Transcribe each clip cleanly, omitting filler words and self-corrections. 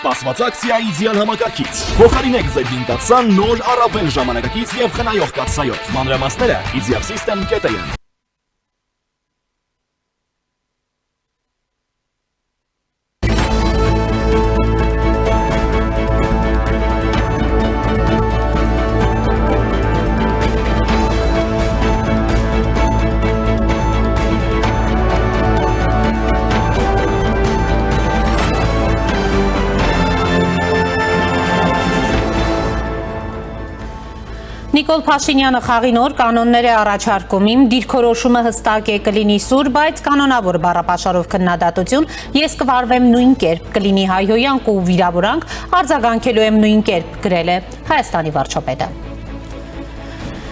Սպասված ակցիայի իդեալ համակարգից։ Փոխարինեք ձեր 5 նոր առավել ժամանակակից եւ խնայող կաթսայով։ Մանրամասները idealsystem.am Նիկոլ Փաշինյանը խաղի նոր կանոններ է առաջարկում, իմ դիրքորոշումը հստակ է, կլինի սուր, բայց կանոնավոր բառապաշարով քննադատություն, ես կվարվեմ նույն կերպ, կլինի հայհոյանք ու վիրավորանք, արձագանքելու եմ նույն կերպ, գրել է Հայաստանի վարչապետը։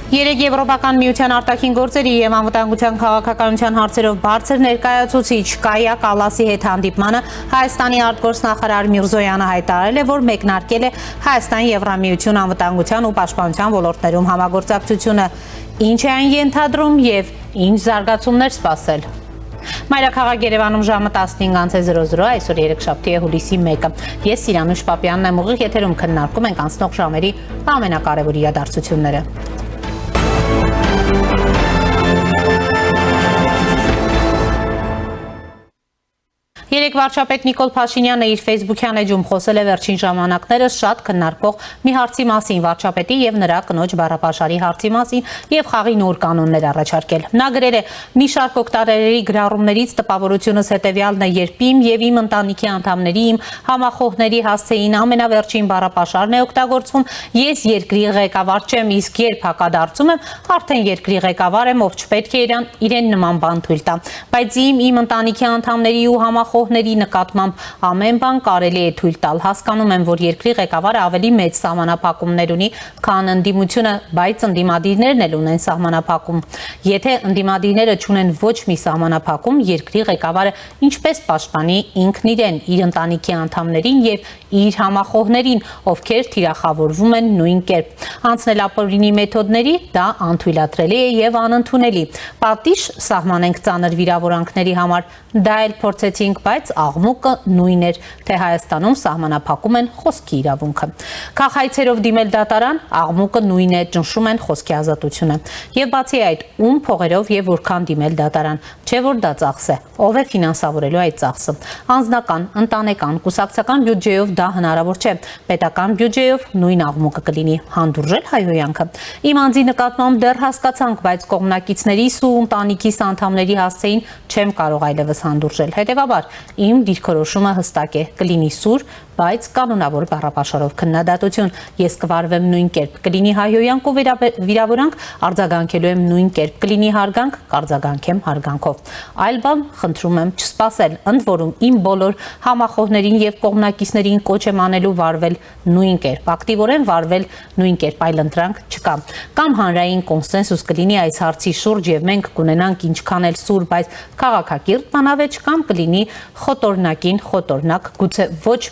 Երեկ Եվրոպական միության արտաքին գործերի և անվտանգության քաղաքականության հարցերով բարձր ներկայացուցիչ Կայա Կալասի հետ հանդիպմանը Հայաստանի արտգործնախարար Միրզոյանը հայտարարել է, որ մեկնարկել է Հայաստան-Եվրամիություն անվտանգության ու պաշտպանության ոլորտներում համագործակցությունը, ինչ է այն ենթադրում և ինչ զարգացումներ սպասել։ Մայրաքաղաք Երևանում ժամը 15:00, այսօր երեքշաբթի է հուլիսի 1-ը։ Ես Սիրանուշ Պապյանն եմ, ուղիղ եթերում քննարկում ենք անցնող ժամերի ամենակարևոր իրադարձությունները։ Երեկ վարչապետ Նիկոլ Փաշինյանը իր ֆեյսբուքյան էջում խոսել է վերջին ժամանակներս շատ քննարկվող մի հարցի մասին, վարչապետի եւ նրա կնոջ բառապաշարի հարցի մասին եւ խաղի նոր կանոններ առաջարկել։ Նա գրել է. «Մի շարք օգտատերերի գրառումներից տպավորությունս հետեւյալն է, երբ իմ եւ իմ ընտանիքի անդամների, իմ համախոհների հասցեին ամենավերջին բառապաշարն է օգտագործվում, ես երկրի ղեկավար չեմ, իսկ երբ հակադարձում եմ, արդեն երկրի ղեկավար եմ, ով չպետք է իրեն նման բան թույլ տա, բայց իմ ընտանիքի անդամների ու համախոհների նկատմամբ ամեն բան կարելի է թույլ տալ, հասկանում եմ, որ երկրի ղեկավարը ավելի մեծ սահմանափակումներ ունի, քան ընդդիմությունը, բայց ընդդիմադիրներն էլ ունեն սահմանափակում։ Եթե ընդդիմադիրները չունեն ոչ մի սահմանափակում, երկրի ղեկավարը ինչպես պաշտպանի ինքն իրեն, իր ընտանիքի անդամներին եւ իր համախոհներին, ովքեր թիրախավորվում են նույն կերպ։ Անցնել ապօրինի մեթոդների դա անթույլատրելի է եւ անընդունելի։ Պատիժ սահմանենք ծանր վիրավորանքների համար, դա էլ փորձեցինք, բայց աղմուկը նույն էր, թե Հայաստանում սահմանափակում են խոսքի իրավունքը։ Քաղաքացիերով դիմել դատարան, աղմուկը նույն է, ճնշում են խոսքի ազատությունը։ Եվ բացի այդ, ում փողերով եւ որքան դիմել դատարան, չէ որ դա ծախս է, ով է ֆինանսավորելու այդ ծախսը։ Անձնական, ընտանեկան, կուսակցական բյուջեով դա հնարավոր չէ, պետական բյուջեով նույն աղմուկը կլինի, հանդուրժել հայհոյանքը։ Իմ անձի նկատմամբ դեռ հասկացանք, բայց կողմնակիցներիս ու ընտանիքիս անդամների հասցեին չեմ կարող այլևս հանդուրժել։ Հետևաբար, իմ դիրքորոշումը հստակ է, կլինի սուր, բայց կանոնավոր բառապաշարով քննադատություն, ես կվարվեմ նույն կերպ, կլինի հայհոյանք ու վիրավորանք, արձագանքելու եմ նույն կերպ, կլինի հարգանք, կարձագանքեմ հարգանքով։ Այլ բան խնդրում եմ չսպասել, ընդ որում իմ բոլոր համախոհներին եւ կողմնակիցներին կոչ եմ անելու վարվել նույն կերպ, ակտիվորեն վարվել նույն կերպ, այլ ընտրանք չկա։ Կամ հանրային կոնսենսուս կլինի այս հարցի շուրջ եւ մենք կունենանք ինչքան էլ սուր, բայց քաղաքակիրթ բանավեճ, կամ կլինի խոտորնակին խոտորնակ, գուցե ոչ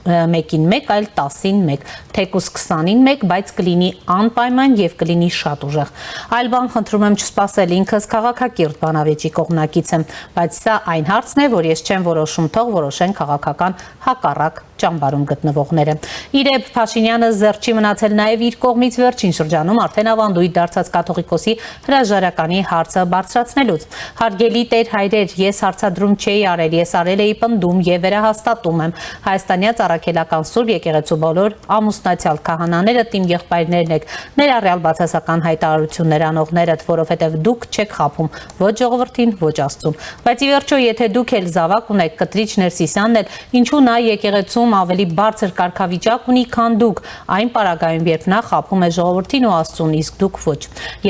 մեկին մեկ, այլ 10-ին մեկ, թեկուզ 20-ին մեկ, բայց կլինի անպայման եւ կլինի շատ ուժեղ։ Այլ բան խնդրում եմ չսպասել, ինքս քաղաքակիրթ բանավեճի կողմնակից եմ, բայց սա այն հարցն է, որ ես չեմ որոշում, թող որոշեն քաղաքական հակառակ ճամբարում գտնվողները։ Իրեւ Փաշինյանը զերծ չի մնացել նաեւ իր կողմից վերջին շրջանում արդեն ավանդույթ դարձած կաթողիկոսի հրաժարականի հարցը բարձրացնելուց։ Հարգելի տեր հայրեր, ես հարցադրում չէի արել, ես արել էի պնդում եւ վերահաստատում եմ։ Հայաստանյաց առաքելական Սուրբ եկեղեցու բոլոր ամուսնացյալ քահանաները իմ եղբայրներն եք, ներառյալ բացասական հայտարարություններ անողներդ, որովհետեւ դուք չեք խաբում ոչ ժողովրդին, ոչ Աստծուն։ Բայց ի վերջո, եթե դուք էլ զավակ ունեք, կտրիչ Ներսիսյանն էլ, ինչու նա եկեղեցում ավելի բարձր կարգավիճակ ունի, քան դուք, այն պարագայում, երբ նա խաբում է ժողովրդին ու Աստծուն, իսկ դուք ոչ։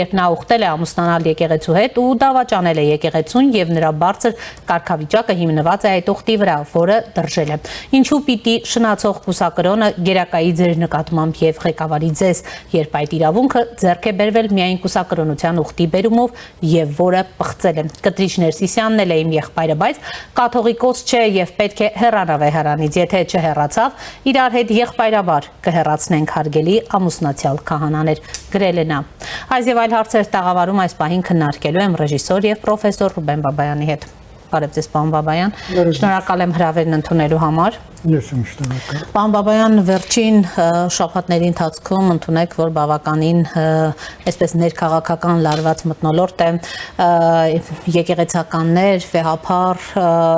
Երբ նա ուխտել է ամուսնանալ եկեղեցու հետ ու դավաճանել է եկեղեցուն եւ նրա բարձր կարգավիճակը հիմնված է այդ ուխտի վրա, որը դրժել է։ Ինչու պիտի շնացող կուսակրոնը գերակայի ձեր նկատմամբ եւ ղեկավարի ձեզ, երբ այդ իրավունքը ձեռք է բերվել միայն կուսակրոնության ուխտի բերումով եւ որը պղծել է։ Կտրիչ Ներսիսյանն էլ է իմ եղբայրը, բայց կաթողիկոս չէ եւ պետք է հեռանա վեհարանից, եթե չհեռացավ, իրար հետ եղբայրաբար կհեռացնենք, հարգելի ամուսնացյալ քահանաներ, գրել է նա։ Այս եւ այլ հարցեր տաղավարում այս պահին քննարկելու եմ ռեժիսոր եւ պրոֆեսոր Ռուբեն Բաբայանի հետ։ Բարև ձեզ, պարոն Բաբայան։ Շնորհակալ եմ հրավերն ընդունելու համար։ Ես եմ շնորհակալ։ Պարոն Բաբայան, վերջին շաբաթների ընթացքում ընդունեք, որ բավականին այսպես ներքաղաքական լարված մթնոլորտ է, եկեղեցականներ, վեհապար,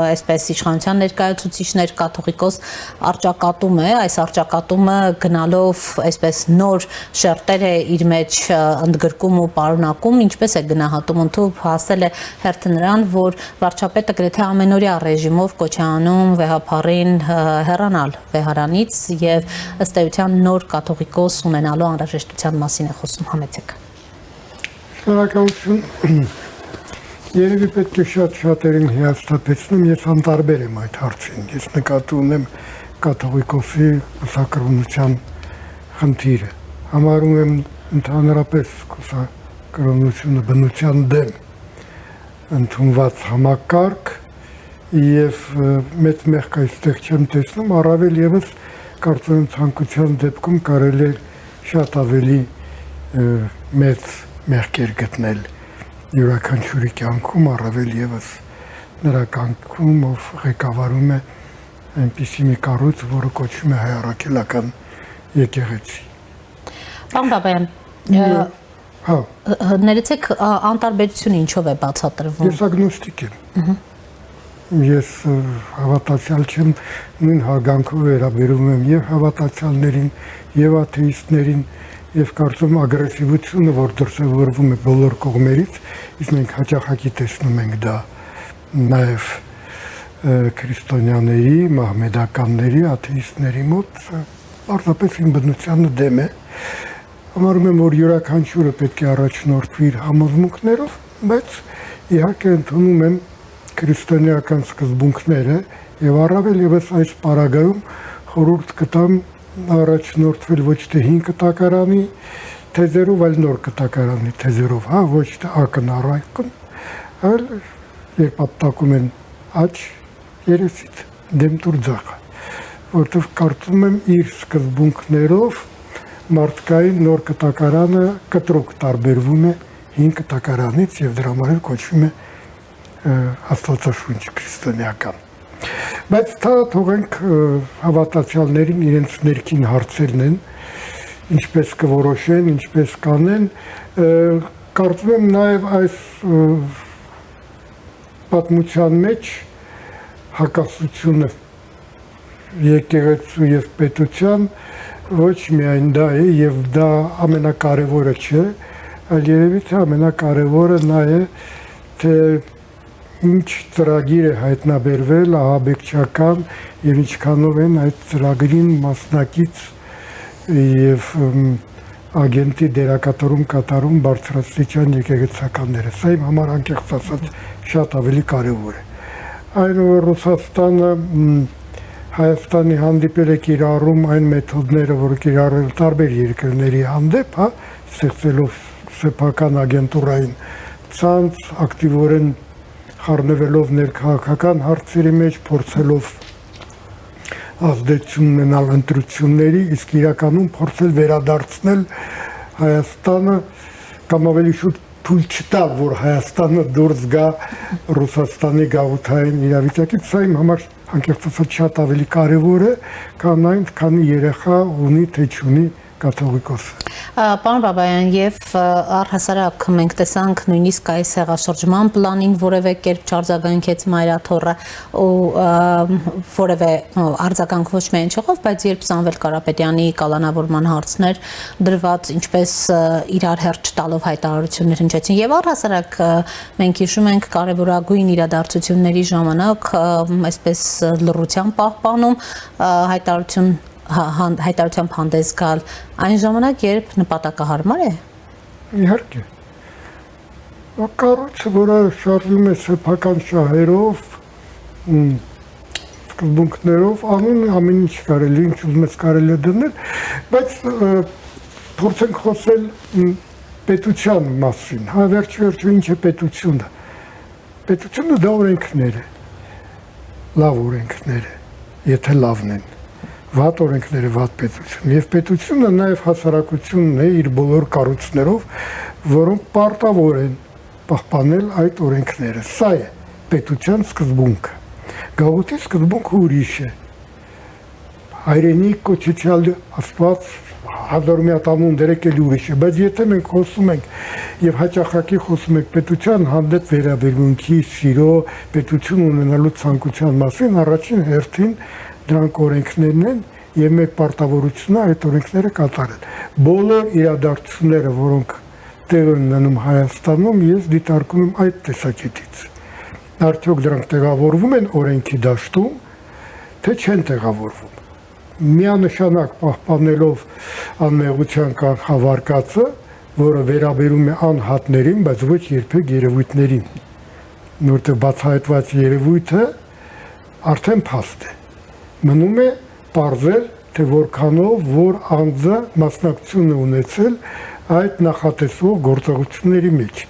այսպես իշխանության ներկայացուցիչներ, կաթողիկոս արճակատում է, այս արճակատումը գնալով այսպես նոր շերտեր է իր մեջ ընդգրկում ու պարունակում, ինչպես է գնահատում, ընդհանուր հասել է հերթը նրան, որ վարչապետը գրեթե ամենօրյա ռեժիմով կոչ է անում վեհապարին հեռանալ վեհարանից եւ ըստ էության նոր կաթողիկոս ունենալու անհրաժեշտության մասին է խոսում, համեցեք։ Շնորհակալություն։ Երևի պետք է շատ-շատերին հիասթափեցնեմ, ես անտարբեր եմ այդ հարցին։ Ես նկատի ունեմ կաթողիկոսի կուսակրոնության խնդիրը։ Համարում եմ ընդհանրապես կուսակրոնությունը բնության դեմ ընդունված համակարգ եւ մեծ մեղք այստեղ չեմ տեսնում, առավել եւս կարծում եմ ցանկության դեպքում կարելի է շատ ավելի մեծ մեղքեր գտնել յուրաքանչյուրի կյանքում, առավել եւս նրա կյանքում, ով ղեկավարում է այնպիսի մի կառույց, որը կոչվում է հայ առաքելական եկեղեցի։ Պարոն Բաբայան, հա, ներեցեք անտարբերությունը ինչով է բացատրվում։ Ես ագնոստիկ եմ։ Ես հավատացյալ չեմ, նույն հարգանքով վերաբերում եմ եւ հավատացյալներին, եւ աթեիստներին, եւ կարծում ագրեսիվությունը, որ դրսևորվում է բոլոր կողմերից, իսկ մենք հաճախակի տեսնում ենք դա նաեւ քրիստոնյաների, մահմեդականների, աթեիստների մոտ, պարզապես իմ բնությանը դեմ է։ Համարում եմ, որ յուրաքանչյուրը պետք է առաջնորդվի իր համոզմունքներով, բայց իհարկե ընդունում եմ քրիստոնեական սկզբունքները եւ առավել եւս այս պարագայում խորհուրդ կտամ առաջնորդվել ոչ թե 5 կտակարանի թեզերով, այլ նոր կտակարանի թեզերով, հա, ոչ թե ակնառայքն, այլ երբ ապտակում են աճ երեսից դեմ տուր ձախը, որտեղ կարծում եմ իր սկզբունքներով մարդկային նոր կտակարանը կտրուկ տարբերվում է 5 կտակարանից եւ դրա համար կոչվում է աստվածաշունչ քրիստոնեական։ Բայց թողենք հավատացյալներին իրենց ներքին հարցերն են, ինչպես կորոշեն, ինչպես կանեն, կարծում եմ նաև այս պատմության մեջ հակասությունը եկեղեցու եւ պետության ոչ միայն դա է եւ դա ամենակարևորը չէ, այլ երևի թե ամենակարևորը նա է, թե ինչ ծրագիր է հայտնաբերվել ահաբեկչական եւ ինչքանով են այդ ծրագրին մասնակից եւ ագենտի դերակատարում կատարում բարձրաստիճան եկեղեցականները։ Սա իմ համար անկեղծ ասած շատ ավելի կարևոր է։ Այն որ Ռուսաստանը Հայաստանի հանդիպել է կիրառում այն մեթոդները, որ կիրառել տարբեր երկրների հանդեպ, հա, ստեղծելով սեփական ագենտուրային ցանց, ակտիվորեն խառնվելով ներքաղաքական հարցերի մեջ, փորձելով ազդեցություն ունենալ ընտրությունների, իսկ իրականում փորձել վերադարձնել Հայաստանը կամ ավելի շուտ թույլ չտալ, որ Հայաստանը դուրս գա Ռուսաստանի գաղութային իրավիճակից, սա իմ համար անկեղծ ասած շատ ավելի կարևոր է, քան այն, քանի երեխա ունի թե չունի կաթողիկոսը։ Պարոն Բաբայան, եւ առհասարակ մենք տեսանք նույնիսկ այս հեղաշրջման պլանին որևէ կերպ չարձագանքեց Մայրաթոռը ու որևէ արձագանք ոչ միայն չեղավ, բայց երբ Սամվել Կարապետյանի կալանավորման հարցներ դրված ինչպես իրար հերթ տալով հայտարարություններ հնչեցին եւ առհասարակ մենք հիշում ենք կարևորագույն իրադարձությունների ժամանակ այսպես լռության պահպանում հայտարարությամբ հանդես գալ այն ժամանակ, երբ նպատակահարմար է։ Իհարկե։ Կառույցը, որը շարժվում է սեփական շահերով, սկզբունքներով, անում ամեն ինչ կարելի, ինչ ուզում ես կարելի է դնել, բայց փորձենք խոսել պետության մասին։ Հա, վերջ-վերջո ինչ է պետությունը։ Պետությունը դա օրենքներ է։ Լավ օրենքներ է, եթե լավն են։ Վատ օրենքները վատ պետություն եւ պետությունը նաեւ հասարակությունն է իր բոլոր կառույցներով, որոնք պարտավոր են պահպանել այդ օրենքները։ Սա է պետության սկզբունքը։ Գաղութի սկզբունքը ուրիշ է։ հայրենիք կոչեցյալ Աստված 1000 դերեք էլ ուրիշ է, բայց եթե մենք խոսում ենք եւ հաճախակի խոսում ենք պետության հանդեպ վերաբերմունքի, սիրո, պետություն ունենալու ցանկության մասին, առաջին հերթին դրանք օրենքներն են եւ մեր պարտավորությունն է այդ օրենքները կատարել։ Բոլոր իրադարձությունները, որոնք տեղ են ունենում Հայաստանում, ես դիտարկում եմ այդ տեսակետից։ Արդյոք դրանք տեղավորվում են օրենքի դաշտում, թե չեն տեղավորվում։ Միանշանակ պահպանելով անմեղության կանխավարկածը, որը վերաբերում է անհատներին, բայց ոչ երբեք երևույթներին։ Որտեղ բացահայտված երևույթը արդեն փաստ է։ Մնում է պարզել, թե որքանով որ անձը մասնակցություն է ունեցել այդ նախատեսվող գործողությունների մեջ։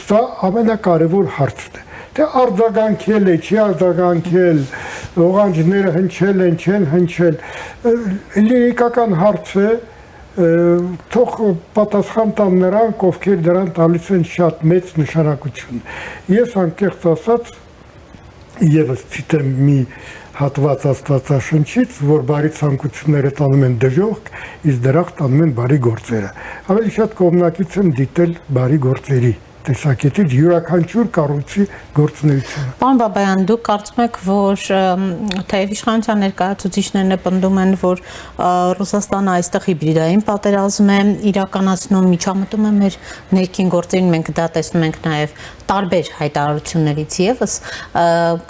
Սա ամենակարևոր հարցն է։ Թե արձագանքել է, չի արձագանքել, օղանջները հնչել են, չեն հնչել, լիրիկական հարց է, թող պատասխան տան նրանք, ովքեր դրան տալիս են շատ մեծ նշանակություն։ Ես անկեղծ ասած եւս ցիտեմ մի հատված Աստվածաշնչից, որ բարի ցանկությունները տանում են դժոխք, իսկ դրանք տանում են բարի գործերը։ Ավելի շատ կողմնակից եմ դիտել բարի գործերի տեսակետից յուրաքանչյուր կառույցի գործունեությունը։ Պարոն Բաբայան, դուք կարծում եք, որ թեև իշխանության ներկայացուցիչներն պնդում են, որ Ռուսաստանը այստեղ հիբրիդային պատերազմ է իրականացնում, միջամտում է մեր ներքին գործերին, մենք դա տեսնում ենք նաև տարբեր հայտարարություններից եւս,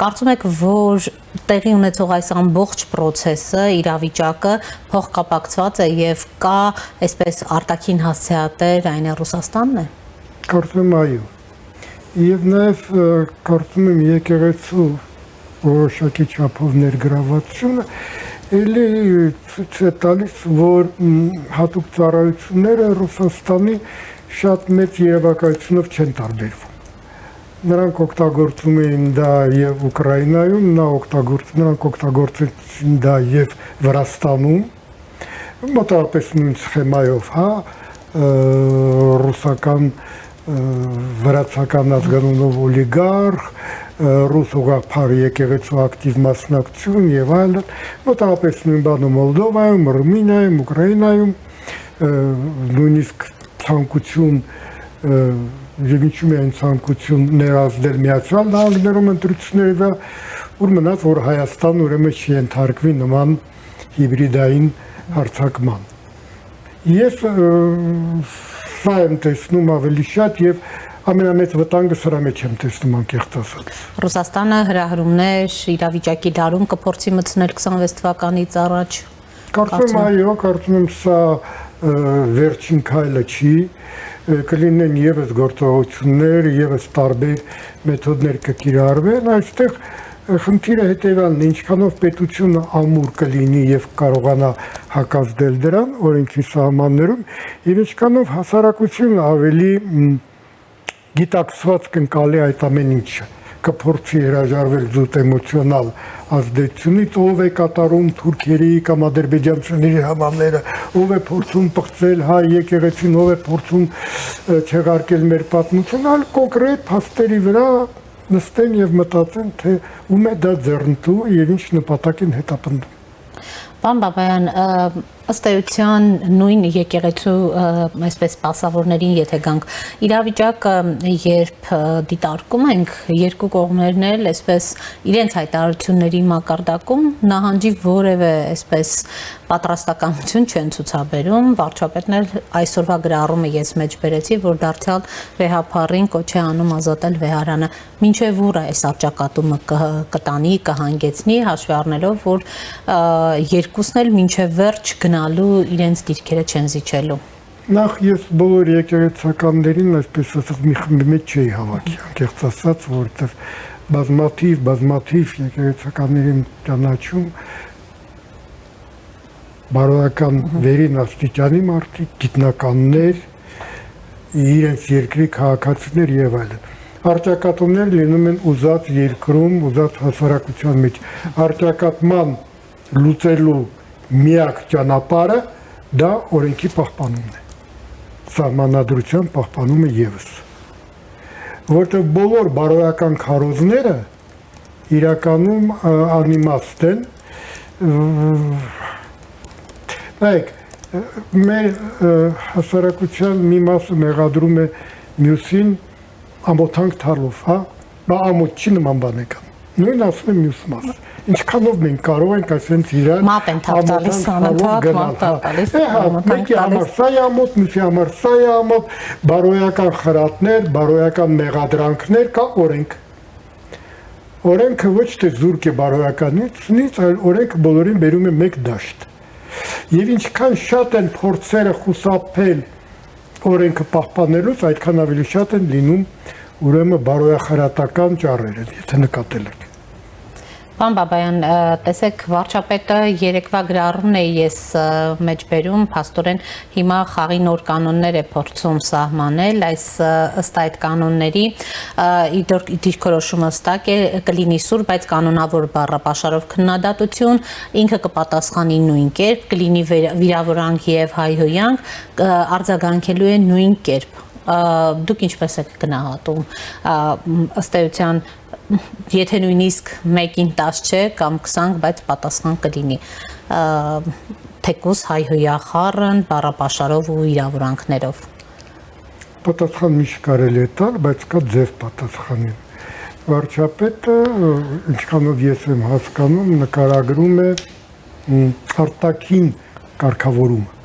կարծում եք, որ տեղի ունեցող այս ամբողջ process-ը, իրավիճակը փոխկապակցված է եւ կա այսպես արտաքին հասցեատեր, այն է Ռուսաստանն է։ Կարծում եմ այո։ Եվ նաև կարծում եմ եկեղեցու որոշակի չափով ներգրավվածությունը էլի ցույց է տալիս, որ հատուկ ծառայությունները Ռուսաստանի շատ մեծ երևակայությունով չեն տարբերվում։ Նրանք օգտագործում էին դա եւ Ուկրաինայում, նրանք օգտագործեցին դա եւ Վրաստանում, մոտավորապես նույն սխեմայով, ռուսական վրացական ազգանունով օլիգարխ, ռուս ուղղափառ եկեղեցու ակտիվ մասնակցություն եւ այլն, մոտավորապես նույն բանը Մոլդովայում, Ռումինիայում, Ուկրաինայում, նույնիսկ ցանկություն եւ ինչու՞ միայն ցանկություն ներազդել Միացյալ Նահանգներում ընտրությունների վրա, որ մնաց, որ Հայաստան ուրեմն չենթարկվի նման հիբրիդային հարձակման։ Ես սա եմ տեսնում ավելի շատ եւ ամենամեծ վտանգը սրա մեջ եմ տեսնում անկեղծ ասած։ Ռուսաստանը հրահրումներ իրավիճակի դարում կփորձի մտցնել 26 թվականից առաջ։ Կարծում եմ այո, կարծում եմ սա վերջին քայլը չի, կլինեն եւս գործողություններ, եւս տարբեր մեթոդներ կկիրառվեն, այստեղ խնդիրը հետևյալն է, ինչքանով պետությունը ամուր կլինի եւ կարողանա հակազդել դրան օրենքի սահմաններում, եւ ինչքանով հասարակությունը ավելի գիտակցված կընկալի այդ ամեն ինչը, կփորձի հրաժարվել զուտ էմոցիոնալ ազդեցությունից, ով է կատարում թուրքերի կամ ադրբեջանցիների համարները, ով է փորձում պղծել հայ եկեղեցին, ով է փորձում չեղարկել մեր պատմությունը, այլ կոնկրետ փաստերի վրա նստեն եւ մտածեն, թե ում է դա ձեռնտու եւ ինչ նպատակ են հետապնդում։ Պարոն Բաբայան, ըստ էության նույն եկեղեցու այսպես սպասավորներին եթե գանք, իրավիճակը երբ դիտարկում ենք, երկու կողմերն էլ այսպես իրենց հայտարարությունների մակարդակում նահանջի որևէ այսպես պատրաստակամություն չեն ցուցաբերում, վարչապետն էլ այսօրվա գրառումը ես մեջ բերեցի, որ դարձյալ վեհափառին կոչ է անում ազատել վեհարանը, մինչև ուր այս արճակատումը կտանի, կհանգեցնի, հաշվի առնելով, որ երկուսն էլ մինչև վերջ գնալու իրենց դիրքերը չեն զիջելու։ Նախ ես բոլոր եկեղեցականներին այսպես ասած մի խմբի մեջ չէի հավաքի, անկեղծ ասած, որովհետև բազմաթիվ եկեղեցականներին ճանաչում բարոյական վերին աստիճանի մարդիկ, գիտնականներ, իրենց երկրի քաղաքացիներ եւ այլն։ Արճակատումներ լինում են ուզած երկրում, ուզած հասարակության մեջ։ Արճակատման լուծելու միակ ճանապարհը դա օրենքի պահպանումն է։ Սահմանադրության պահպանումը եւս։ Որտեղ բոլոր բարոյական քարոզները իրականում անիմաստ են, Նայեք, մեր հասարակության մի մասը մեղադրում է մյուսին ամոթանք թալով, հա, բա ամոթ չի նման բան է կան։ Նույն ասում եմ մյուս մասը։ Ինչքանով մենք կարող ենք այսպես իրար մատ են թափտալիս անընդհատ մատ տալիս մեկի համար սա է ամոթ, մյուսի համար սա է ամոթ, բարոյական խրատներ, բարոյական մեղադրանքներ կա օրենք։ Օրենքը ոչ թե զուրկ է բարոյականից, այլ օրենքը բոլորին բերում է մեկ դաշտ։ Եվ ինչքան շատ են փորձերը խուսափել օրենքը պահպանելուց, այդքան ավելի շատ են լինում ուրեմն բարոյախրատական ճառերը, եթե նկատել եք։ Պարոն Բաբայան, տեսեք, վարչապետը երեկվա գրառումն է ես մեջբերում, փաստորեն հիմա խաղի նոր կանոններ է փորձում սահմանել, այս ըստ այդ կանոնների դիրքորոշումը հստակ է, կլինի սուր, բայց կանոնավոր բառապաշարով քննադատություն, ինքը կպատասխանի նույն կերպ, կլինի վիրավորանք եւ հայհոյանք, արձագանքելու է նույն կերպ։ Դուք ինչպես եք գնահատում, ըստ էության եթե նույնիսկ 1-ին 10 չէ կամ 20, բայց պատասխան կլինի թեկուզ հայհոյախառն բառապաշարով ու իրավուրանքներով։ Պատասխան միշտ կարելի է տալ, բայց կա ձև պատասխանի։ Վարչապետը, ինչքանով ես եմ հասկանում, նկարագրում է արտաքին կարգավորումը։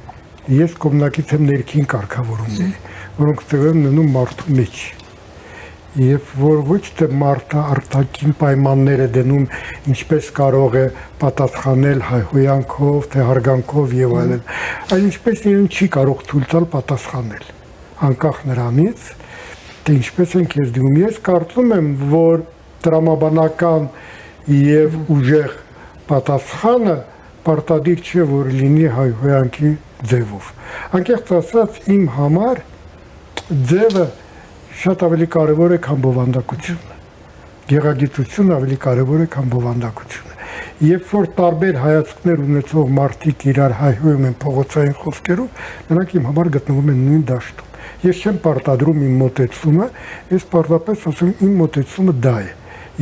Ես կողմնակից եմ ներքին կարգավորումների, որոնք տեղի են ունենում մարդու մեջ։ Եվ որ ոչ թե մարդը արտաքին պայմաններ է դնում, ինչպես կարող է պատասխանել հայհոյանքով, թե հարգանքով եւ այլն, այլ ինչպես իրեն չի կարող թույլ տալ պատասխանել, անկախ նրանից, թե ինչպես են քեզ դիմում։ Ես կարծում եմ, որ տրամաբանական եւ ուժեղ պատասխանը պարտադիր չէ, որ լինի հայհոյանքի ձևով։ Անկեղծ ասած, իմ համար ձևը շատ ավելի կարևոր է, քան բովանդակությունը։ Գեղագիտությունը ավելի կարևոր է, քան բովանդակությունը։ Երբ որ տարբեր հայացքներ ունեցող մարդիկ իրար հայհոյում են փողոցային խոսքերով, նրանք իմ համար գտնվում են նույն դաշտում։ Ես չեմ պարտադրում իմ մոտեցումը, ես պարզապես ասում եմ իմ մոտեցումը դա է,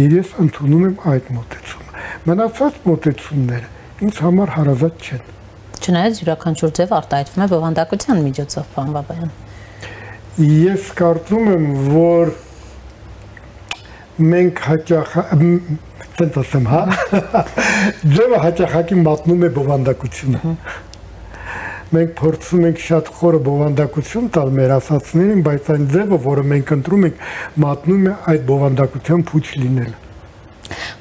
եւ ես ընդունում եմ այդ մոտեցումը։ Մնացած մոտեցումները ինձ համար հարազատ չեն։ Չնայած յուրաքանչյուր ձև արտահայտվում է բովանդակության միջոցով, պարոն Բաբայան։ Ես կարծում եմ, որ մենք հաճախ, ցենց ասեմ, հա, ձևը հաճախակի մատնում է բովանդակությունը։ Մենք փորձում ենք շատ խորը բովանդակություն տալ մեր ասածներին, բայց այն ձևը, որը մենք ընտրում ենք, մատնում է այդ բովանդակության փուչ լինելը։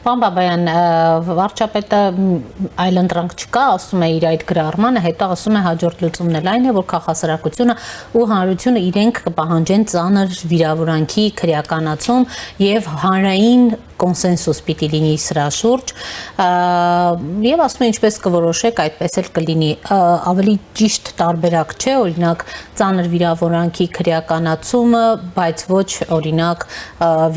Պարոն Բաբայան, վարչապետը այլընտրանք չկա, ասում է իր այդ գրառմանը, հետո ասում է հաջորդ լուծումն էլ այն է, որ քաղաքասարակությունը ու հանրությունը իրենք կպահանջեն ծանր վիրավորանքի քրեականացում եւ հանրային կոնսենսուս պիտի լինի սրա շուրջ եւ ասում է ինչպես կորոշեք այդպես էլ կլինի ավելի ճիշտ տարբերակ չէ օրինակ ծանր վիրավորանքի քրեականացումը բայց ոչ օրինակ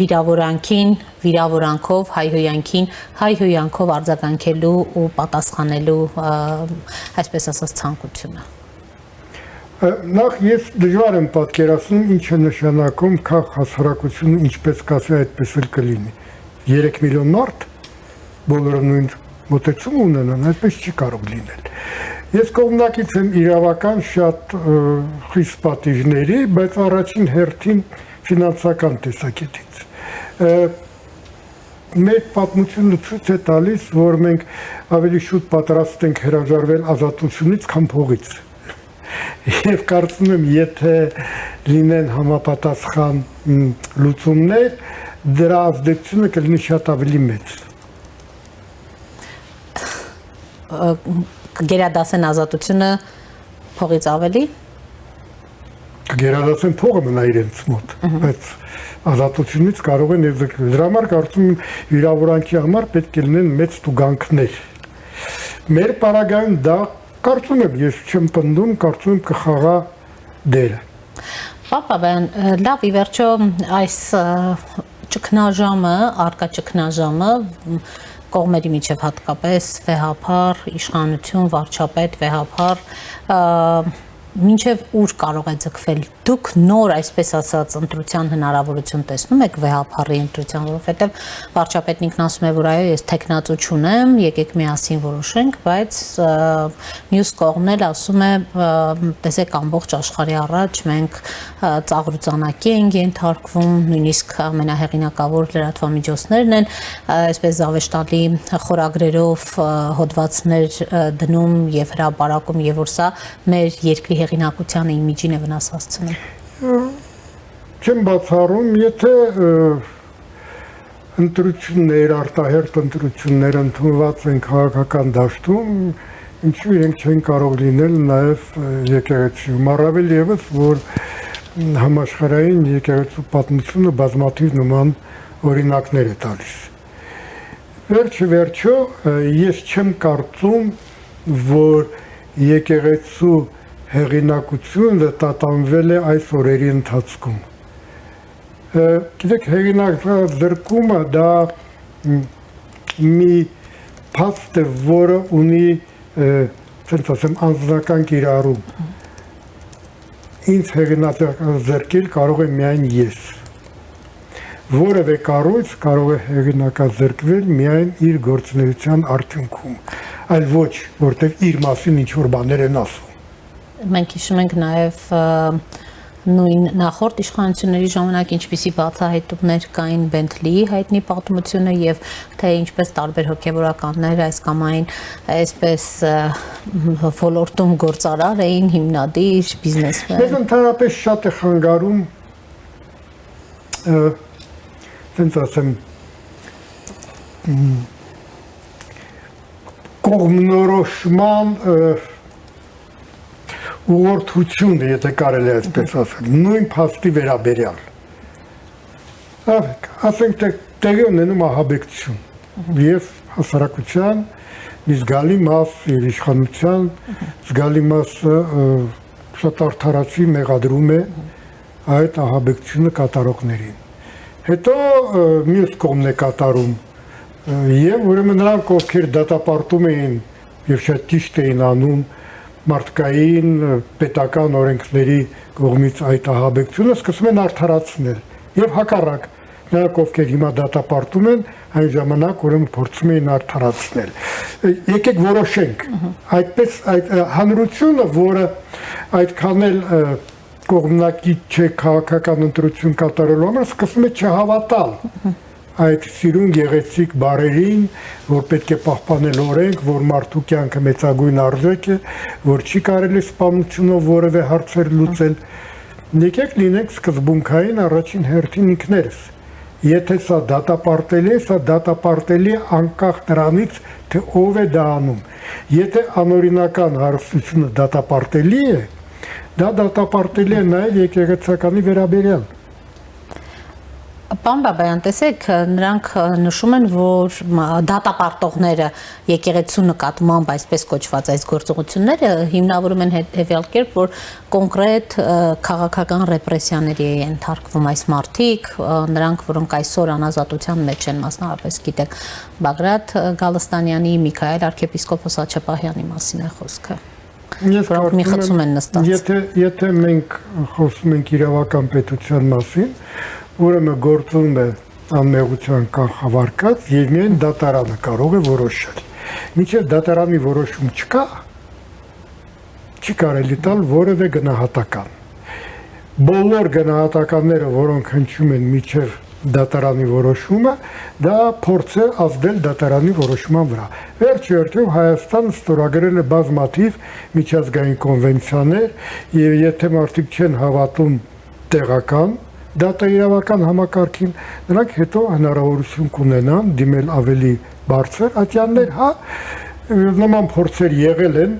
վիրավորանքին վիրավորանքով հայհոյանքին հայհոյանքով արձագանքելու ու պատասխանելու այսպես ասած ցանկությունը Նախ ես դժվար եմ պատկերացնում ինչ է նշանակում քաղաքասարակությունը ինչպես կասի այդպես էլ կլինի 3 միլիոն մարդ բոլորը նույն մոտեցում ունենան, այդպես չի կարող լինել։ Ես կողմնակից եմ իրավական շատ խիստ պատիժների, բայց առաջին հերթին ֆինանսական տեսակետից։ Մեր պատմությունը ցույց է տալիս, որ մենք ավելի շուտ պատրաստ ենք հրաժարվել ազատությունից, քան փողից։ Եվ կարծում եմ, եթե լինեն համապատասխան լուծումներ, դրա ազդեցությունը կլինի շատ ավելի մեծ։ Կգերադասեն ազատությունը փողից ավելի։ Կգերադասեն փողը մնա իրենց մոտ, բայց ազատությունից կարող են եզրկվել։ Դրա համար կարծում եմ վիրավորանքի համար պետք է լինեն մեծ տուգանքներ։ Մեր պարագայում դա կարծում եմ, ես չեմ պնդում, կարծում եմ կխաղա դերը։ Պապաբան, լավ, ի վերջո այս ճգնաժամը, արկա ճգնաժամը կողմերի միջև հատկապես վեհափառ, իշխանություն, վարչապետ, վեհափառ, մինչև ուր կարող է ձգվել դուք նոր, այսպես ասած, ընտրության հնարավորություն տեսնում եք վեհափառի ընտրության, որովհետև վարչապետն ինքն ասում է, որ այո, ես տեխնացու չունեմ, եկեք միասին որոշենք, բայց մյուս կողմն էլ ասում է, տեսեք ամբողջ աշխարհի առաջ մենք ծաղրուծանակի ենք ենթարկվում, նույնիսկ ամենահեղինակավոր լրատվամիջոցներն են, այսպես զավեշտալի խորագրերով հոդվածներ դնում եւ հրապարակում, եւ որ սա մեր երկրի հեղինակությանը իմիջին է վնաս հասցնում։ Չեմ բացառում, եթե ընտրություններ, արտահերթ ընտրություններ ընդունված են քաղաքական դաշտում, ինչու իրենք չեն կարող լինել նաև եկեղեցիում, առավել ևս, որ համաշխարհային եկեղեցու պատմությունը բազմաթիվ նման օրինակներ է տալիս։ Վերջո ես չեմ կարծում, որ եկեղեցու հեղինակությունը տատանվել է այս օրերի ընթացքում։ Գիտեք, հեղինակազրկումը դա մի փաստ է, որը ունի, ցենց ասեմ, անձնական կիրառում։ Ինձ հեղինակազրկել կարող է միայն ես։ Որևէ կառույց կարող է հեղինակազրկվել միայն իր գործունեության արդյունքում, այլ ոչ, որտեղ իր մասին ինչ-որ բաներ են ասում։ Մենք հիշում ենք նաև նույն նախորդ իշխանությունների ժամանակ ինչպիսի բացահայտումներ կային Բենթլիի հայտնի պատմությունը եւ թե ինչպես տարբեր հոգեվորականներ այս կամ այն այսպես ոլորտում գործարար էին, հիմնադիր, բիզնեսմեն։ Մեզ ընդհանրապես շատ է խանգարում, ասենց ասեմ, կողմնորոշման ուղղորդությունը, եթե կարելի է այսպես ասել, նույն փաստի վերաբերյալ։ Ասենք տեղի ունենում ահաբեկչություն եւ հասարակության մի զգալի մաս եւ իշխանության զգալի մասը շատ արդարացի մեղադրում է այդ ահաբեկչությունը կատարողներին։ Հետո մյուս կողմն է կատարում եւ ուրեմն նրանք, ովքեր դատապարտում էին եւ շատ ճիշտ էին անում մարդկային պետական օրենքների կողմից այդ ահաբեկչությունը սկսում են արդարացնել եւ հակառակ նրանք, ովքեր հիմա դատապարտում են, այն ժամանակ ուրեմն փորձում էին արդարացնել։ Եկեք որոշենք, այդպես այդ հանրությունը, որը այդքան էլ կողմնակից չէ քաղաքական ընտրություն կատարելու համար, սկսում է չհավատալ այդ սիրուն գեղեցիկ բարերին, որ պետք է պահպանել օրենք, որ մարդու կյանքը մեծագույն արժեք է, որ չի կարելի սպանությունով որևէ հարցեր լուծել։ Եկեք լինենք սկզբունքային առաջին հերթին ինքներս։ Եթե սա դատապարտելի է, սա դատապարտելի է անկախ նրանից, թե ով է դա անում։ Եթե անօրինական հարստությունը դատապարտելի է, դա դատապարտելի է նաև եկեղեցականի վերաբերյալ։ Պարոն Բաբայան, տեսեք, նրանք նշում են, որ դատապարտողները եկեղեցու նկատմամբ այսպես կոչված այս գործողությունները հիմնավորում են հետևյալ կերպ, որ կոնկրետ քաղաքական ռեպրեսիաների է ենթարկվում այս մարդիկ, նրանք, որոնք այսօր անազատության մեջ են, մասնավորապես գիտեք, Բագրատ Գալստանյանի, Միքայել arczepiskopos Աչապահյանի մասին է խոսքը։ Որոնք մի խցում են նստած։ Եթե մենք խոսում ենք իրավական պետության մասին, ուրեմն գործում է անմեղության կանխավարկած եւ միայն դատարանը կարող է որոշել։ Մինչեւ դատարանի որոշում չկա, չի կարելի տալ որևէ գնահատական։ Բոլոր գնահատականները, որոնք հնչում են մինչեւ դատարանի որոշումը, դա փորձ է ազդել դատարանի որոշման վրա։ Վերջերթում Հայաստանը ստորագրել է բազմաթիվ միջազգային կոնվենցիաներ եւ եթե մարդիկ չեն հավատում տեղական դատաիրավական համակարգին, նրանք հետո հնարավորություն կունենան դիմել ավելի բարձր ատյաններ, հա, նման փորձեր եղել են,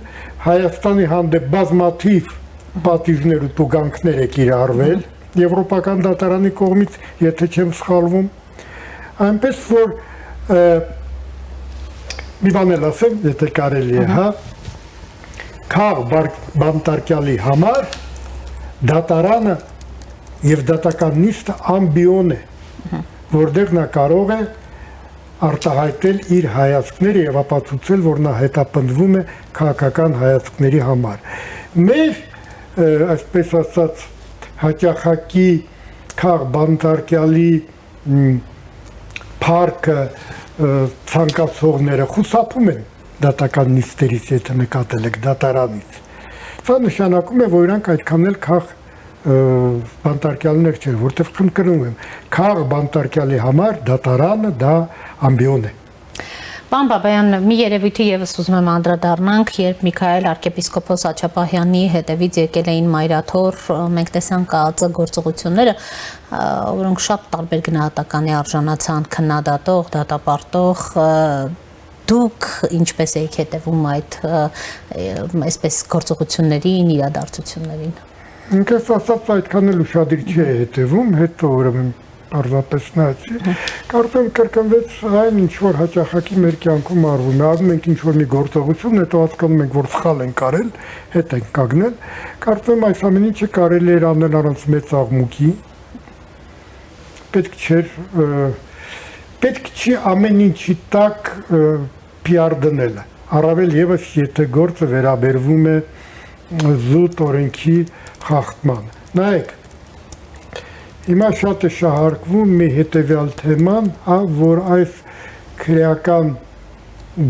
Հայաստանի հանդեպ բազմաթիվ պատիժներ ու տուգանքներ է կիրառվել Եվրոպական դատարանի կողմից, եթե չեմ սխալվում, այնպես որ մի բան էլ ասեմ, եթե կարելի է, հա, քաղ բանտարկյալի համար դատարանը եւ դատական նիստը ամբիոն է, որտեղ նա կարող է արտահայտել իր հայացքները եւ ապացուցել, որ նա հետապնդվում է քաղաքական հայացքների համար։ Մեր այսպես ասած հաճախակի քաղ բանտարկյալի փառքը ցանկացողները խուսափում են դատական նիստերից, եթե նկատել եք դատարանից։ Սա նշանակում է, որ իրանք այդքան էլ քաղ բանտարկյալներ չէր, որտեղ խնդրում եմ, քաղ բանտարկյալի համար դատարանը դա ամբիոն է։ Պարոն Բաբայան, մի երևույթի եւս ուզում եմ անդրադառնանք, երբ Միքայել arczepiskopos Աչապահյանի հետևից եկել էին մայրաթոր, մենք տեսանք ԱԱԾ գործողությունները, որոնք շատ տարբեր գնահատականի արժանացան, քննադատող, դատապարտող, դուք ինչպես եք հետևում այդ այսպես գործողություններին, իրադարձություններին։ Ինքս ասած այդքան էլ ուշադիր չի հետևում, հետո ուրեմն Պարզապես նայեցի, կարծեմ կրկնվեց այն ինչ որ հաճախակի մեր կյանքում արվում է, ասում ենք ինչ որ մի գործողություն, հետո հասկանում ենք, որ սխալ ենք արել, հետ ենք կանգնել, կարծեմ այս ամեն ինչը կարելի էր անել առանց մեծ աղմուկի, պետք չի ամեն ինչի տակ PR դնելը, առավել եւս եթե գործը վերաբերվում է զուտ օրենքի խախտման։ Նայեք, հիմա շատ է շահարկվում մի հետևյալ թեման, որ այս քրեական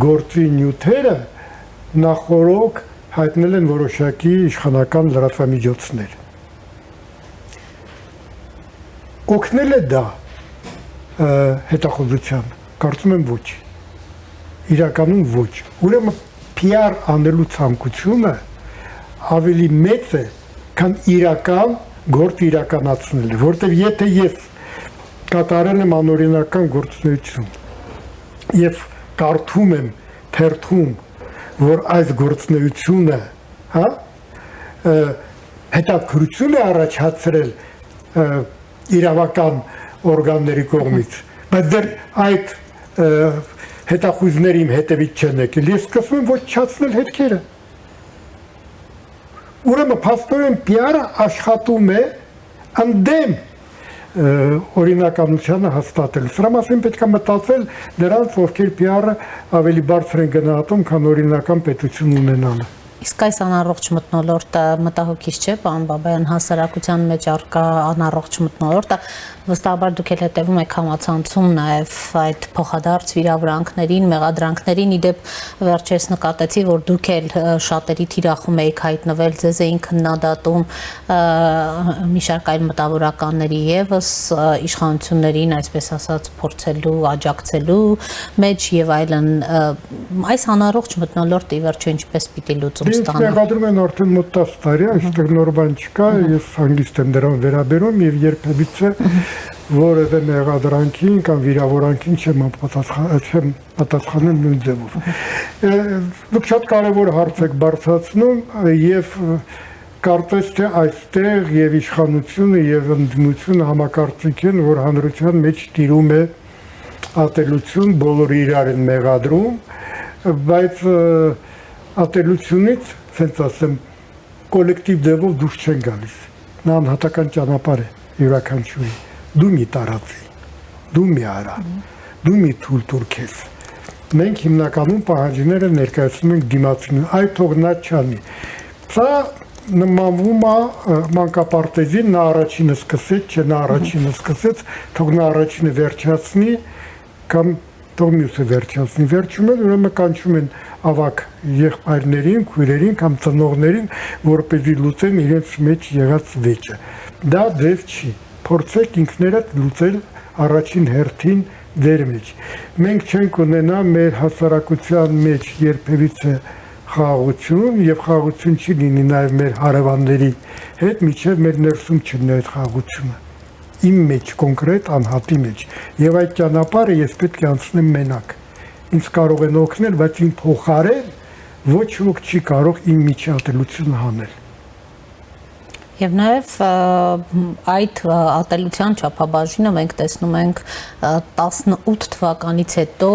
գործի նյութերը նախորոք հայտնել են որոշակի իշխանական լրատվամիջոցներ։ Օգնել է դա հետախուզության, կարծում եմ ոչ, իրականում ոչ, ուրեմն PR անելու ցանկությունը ավելի մեծ է, քան իրական գործ իրականացնել, որտեղ եթե ես կատարել եմ անօրինական գործունեություն եւ կարդում եմ թերթում, որ այս գործունեությունը, հետաքրություն է առաջացրել իրավական օրգանների կողմից, բայց դեռ այդ հետախույզների հետևից չեն եկել, ես սկսում եմ ոչնչացնել հետքերը։ Ուրեմն փաստորեն PR-ը աշխատում է ընդդեմ օրինականությանը հաստատել։ Սրա մասին պետք է մտածել նրանց, ովքեր PR-ը ավելի բարձր են գնահատում, քան օրինական պետություն ունենալը։ Իսկ այս անառողջ մթնոլորտը մտահոգիչ չէ, պարոն Բաբայան, հասարակության մեջ առկա անառողջ մթնոլորտը, վստահաբար դուք էլ հետևում եք համացանցում նաև այդ փոխադարձ վիրավորանքներին, մեղադրանքներին, իդեպ վերջերս նկատեցի, որ դուք էլ շատերի թիրախում եք հայտնվել, ձեզ էին քննադատում մի շարք այլ մտավորականների եւս իշխանություններին, այսպես ասած, փորձելու, աջակցելու մեջ եւ այլն, այս անառողջ մթնոլորտը ի վերջո ինչպես պիտի լուծում ստանա։ Մեղադրում են արդեն մոտ 10 տարի, այստեղ նոր բան չկա, ես հանգիստ եմ դրան վերաբերում եւ երբևիցե որևէ մեղադրանքին կամ վիրավորանքին չեմ պատասխանել նույն ձևով։ Դուք շատ կարևոր հարց եք բարձրացնում եւ կարծես թե այստեղ եւ իշխանությունը եւ ընդդիմությունը համակարծիք են, որ հանրության մեջ տիրում է ատելություն, բոլորը իրար են մեղադրում, բայց ատելությունից, ասենց ասեմ, կոլեկտիվ ձևով դուրս չեն գալիս։ Նա անհատական ճանապարհ է յուրաքանչյուրի։ Դու մի տարածի, դու մի արա, դու մի թույլ տուր քեզ։ Մենք հիմնականում պահանջները ներկայացնում ենք դիմացին, այդ թող նա չանի։ Սա նմանվում է մանկապարտեզին, նա առաջինը սկսեց, չէ նա առաջինը սկսեց, թող նա առաջինը վերջացնի կամ թող մյուսը վերջացնի։ Վերջում են ուրեմն կանչում են ավակ եղբայրներին, քույրերին կամ ծնողներին, որպեսզի լուծեն իրենց մեջ եղած վեճը։ Դա ձև չի։ Փորձեք ինքներդ լուծել առաջին հերթին ձեր մեջ։ Մենք չենք ունենա մեր հասարակության մեջ երբևիցե խաղաղություն եւ խաղաղություն չի լինի նաեւ մեր հարևանների հետ, միջև մեր ներսում չլինի այդ խաղաղությունը։ Իմ մեջ կոնկրետ անհատի մեջ եւ այդ ճանապարհը ես պետք է անցնեմ մենակ։ Ինձ կարող են օգնել, բայց իմ փոխարեն ոչ ոք չի կարող իմ միջատելությունը հանել։ Եվ նաև այդ ատելության չափաբաժինը մենք տեսնում ենք 18 թվականից հետո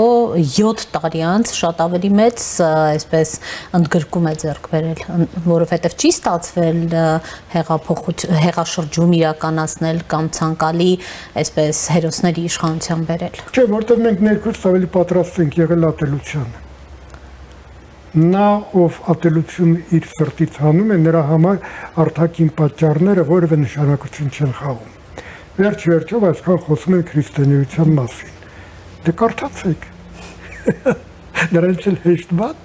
7 տարի անց շատ ավելի մեծ այսպես ընդգրկում է ձեռք բերել, որովհետև չի ստացվել հեղաշրջում իրականացնել կամ ցանկալի այսպես հերոսների իշխանության բերել։ Չէ, որտեղ մենք ներքուստ ավելի պատրաստ ենք եղել ատելությանը։ նա ով ատելություն իր սրտից հանում է, նրա համար արտաքին պատճառները որևէ նշանակություն չեն խաղում։ Վերջ-վերջով այսքան խոսում են քրիստոնեության մասին։ Դե կարդացեք։ Նրանց էլ հեշտ բան։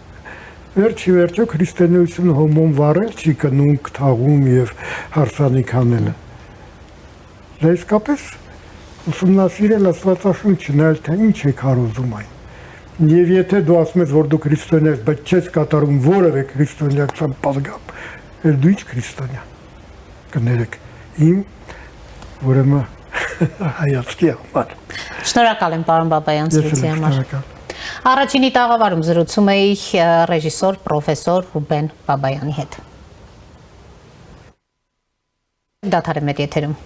Վերջ-վերջո քրիստոնեությունը հոմոն վառել չի կնունք թաղում եւ հարսանիք անելը։ Դա իսկապես ուսումնասիրել Աստվածաշունչը, նայել թե ինչ է քարոզում այն։ Եվ եթե դու ասում ես, որ դու քրիստոնյա ես, բայց չես կատարում որևէ քրիստոնեական պատգամ, էլ դու ինչ քրիստոնյա կներեք իմ ուրեմն հայացքի համար։ Շնորհակալ եմ, պարոն Բաբայան, զրույցի համար։ Առաջինի տաղավարում զրուցում էի ռեժիսոր, պրոֆեսոր Ռուբեն Բաբայանի հետ։ Դադար եմ եթերում։